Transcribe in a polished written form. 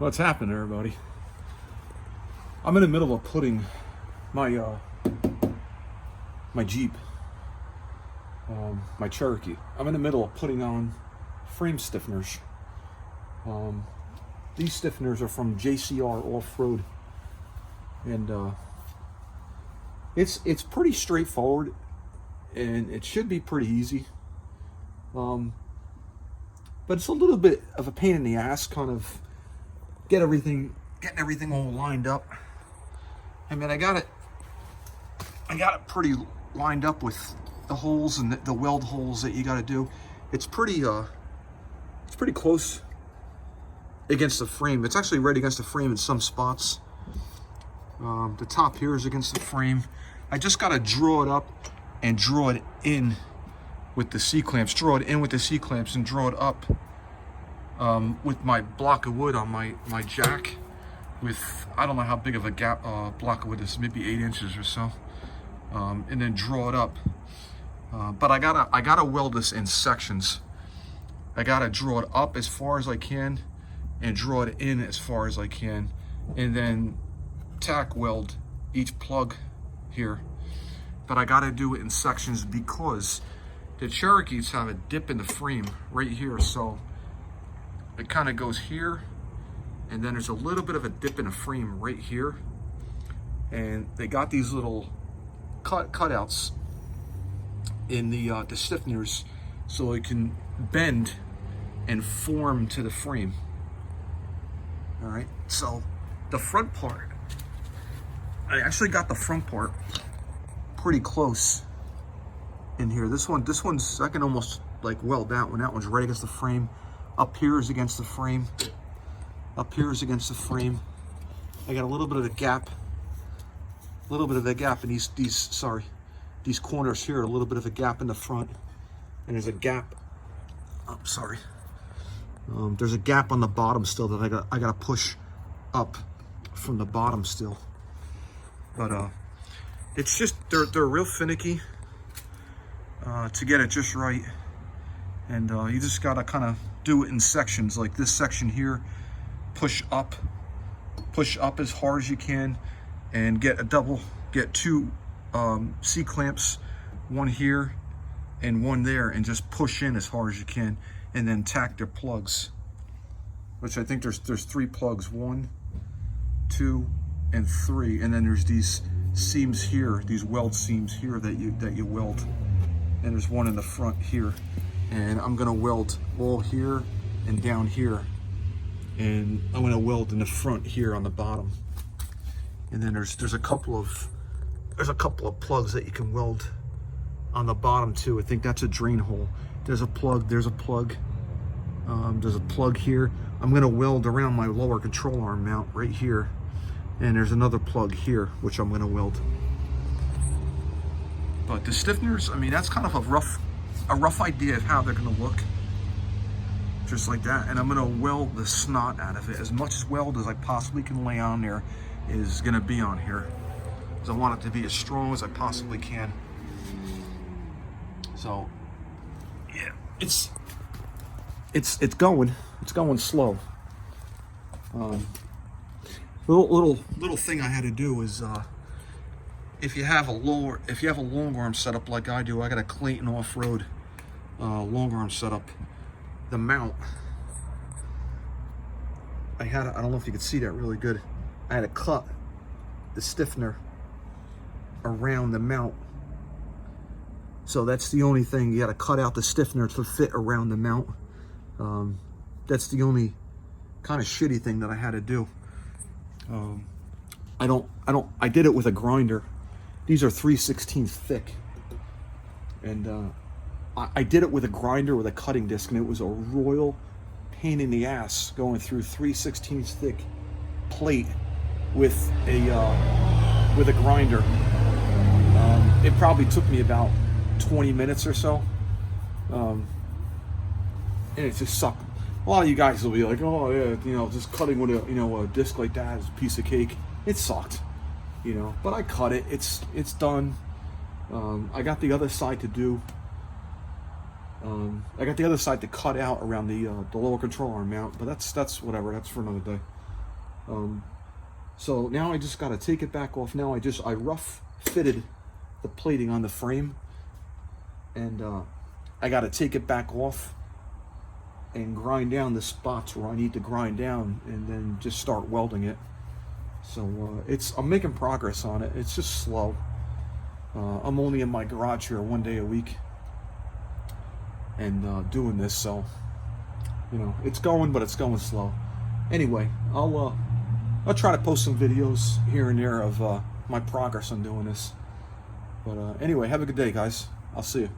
What's happening, everybody? I'm in the middle of putting my my Jeep, my Cherokee. I'm in the middle of putting on frame stiffeners. These stiffeners are from JCR Off-Road, and it's pretty straightforward, and it should be pretty easy. But it's a little bit of a pain in the ass, kind of getting everything all lined up. I mean, I got it pretty lined up with the holes and the weld holes that you got to do. It's pretty close against the frame. It's actually right against the frame in some spots. The top here is against the frame. I just got to draw it up and draw it in with the C-clamps. Draw it in with the C-clamps and draw it up with my block of wood on my jack. With, I don't know how big of a gap block of wood is, maybe 8 inches or so, and then draw it up. But I gotta weld this in sections. I gotta draw it up as far as I can and draw it in as far as I can, and then tack weld each plug here. But I gotta do it in sections because the Cherokees have a dip in the frame right here, so it kind of goes here, and then there's a little bit of a dip in the frame right here, and they got these little cutouts in the stiffeners so it can bend and form to the frame. All right, so the front part, I actually got the front part pretty close in here. This one's, I can almost like weld that one. That one's right against the frame. Up here is against the frame. Up here is against the frame. I got a little bit of a gap. A little bit of a gap in these corners here. A little bit of a gap in the front, and there's a gap. Oh, sorry. There's a gap on the bottom still that I gotta push up from the bottom still. But it's just they're real finicky to get it just right, and you just gotta kind of do it in sections. Like this section here, push up as hard as you can, and get two C-clamps, one here and one there, and just push in as hard as you can, and then tack their plugs, which I think there's 3 plugs, 1, 2, and 3, and then there's these seams here, these weld seams here that you weld, and there's one in the front here, and I'm gonna weld all here and down here, and I'm gonna weld in the front here on the bottom, and then there's a couple of plugs that you can weld on the bottom too. I think that's a drain hole. There's a plug here. I'm gonna weld around my lower control arm mount right here, and there's another plug here which I'm gonna weld. But the stiffeners, I mean, that's kind of a rough idea of how they're gonna look, just like that. And I'm gonna weld the snot out of it. As much weld as I possibly can lay on there is gonna be on here, because I want it to be as strong as I possibly can. So yeah, it's going slow. Little thing I had to do is if you have a long arm setup like I do, I got a Clayton Off-Road long arm setup. The mount, I don't know if you could see that really good. I had to cut the stiffener around the mount. So that's the only thing, you got to cut out the stiffener to fit around the mount. That's the only kind of shitty thing that I had to do. I did it with a grinder. These are 3/16 thick, and I did it with a grinder with a cutting disc, and it was a royal pain in the ass going through 3/16 thick plate with a grinder. It probably took me about 20 minutes or so, and it just sucked. A lot of you guys will be like, oh yeah, you know, just cutting with a disc like that is a piece of cake. It sucked, you know, but I cut it. It's done. I got the other side to do. I got the other side to cut out around the lower control arm mount, but that's whatever. That's for another day. So now I just got to take it back off. Now I rough fitted the plating on the frame, and I got to take it back off and grind down the spots where I need to grind down, and then just start welding it. So I'm making progress on it. It's just slow. I'm only in my garage here 1 day a week and doing this, so you know, it's going, but it's going slow. Anyway, I'll try to post some videos here and there of my progress on doing this. But anyway, have a good day, guys. I'll see you.